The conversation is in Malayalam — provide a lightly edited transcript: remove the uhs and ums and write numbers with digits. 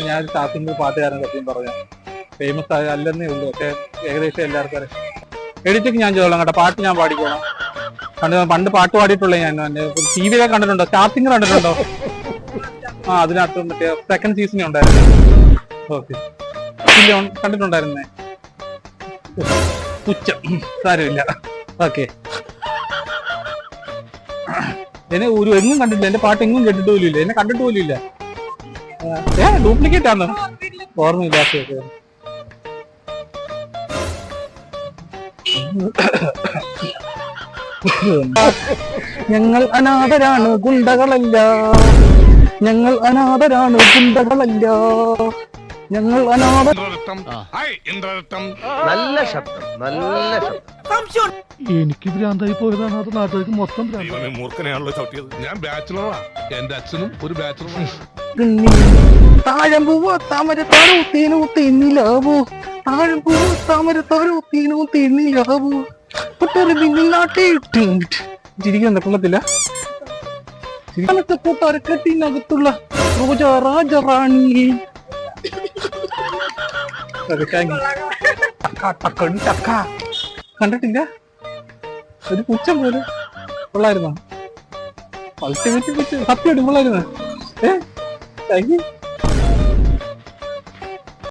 ഞാൻ സ്റ്റാർട്ടിംഗ് പാട്ടുകാരൻ സത്യം പറഞ്ഞു ഫേമസ് അല്ലെന്നേ ഉള്ളൂ, പക്ഷെ ഏകദേശം എല്ലാവർക്കും അറിയാം. എഡിറ്റൊക്കെ ഞാൻ ചെയ്തോളാം കേട്ടോ, പാട്ട് ഞാൻ പാടിക്കോളാം. പണ്ട് പാട്ട് പാടിയിട്ടുള്ള ഞാൻ ടി വിയിലൊക്കെ കണ്ടിട്ടുണ്ടോ, സ്റ്റാർട്ടിംഗ് കണ്ടിട്ടുണ്ടോ? ആ അതിനകത്ത് മറ്റേ സെക്കൻഡ് സീസണിൽ ഉണ്ടായിരുന്നു. ഓക്കെ കണ്ടിട്ടുണ്ടായിരുന്നേ. പുച്ഛം സാരമില്ല. ഓക്കെ എന്നെ ഒരു എങ്ങും കണ്ടിട്ടില്ല, എന്റെ പാട്ട് എങ്ങും കേട്ടിട്ട് പോലും ഇല്ല, എന്നെ കണ്ടിട്ട് പോലും ഇല്ല. ഡ്യൂപ്ലിക്കേറ്റ് ആണോ? ഓർമ്മയില്ലാത്ത ഞങ്ങൾ അനാഥരാണ് ഗുണ്ടകളല്ല, ഞങ്ങൾ അനാഥരാണ് ഗുണ്ടകളല്ല, ഞങ്ങൾ അനാഥ. നല്ല ശബ്ദം, നല്ല ശബ്ദം. എനിക്ക് ഭ്രാന്തായി പോയതാണ്, അത് നാട്ടുകാർക്ക് മൊത്തം മൂർഖനെയാണല്ലോ ചവിട്ടിയത്. ഞാൻ ബാച്ചിലറാ, എന്റെ അച്ഛനും ഒരു ബാച്ചിലറാണ്. താഴമ്പൂവോ താമരത്താരോ തേനോ തെന്നിലാവോ, താഴമ്പൂവോ താമരത്താരോ തേനോ തെന്നിലാവോ, ചിരിക്കുന്ന കൊള്ളത്തില്ല. കൂട്ടരക്കെട്ടിനകത്തുള്ള റോജ രാജറാണി. കണ്ടിട്ടില്ല, ഒരു പുച്ഛം പോലെ കൊള്ളായിരുന്നോ? അൾട്ടിമേറ്റ് സത്യം അടിപൊളിയായിരുന്നു.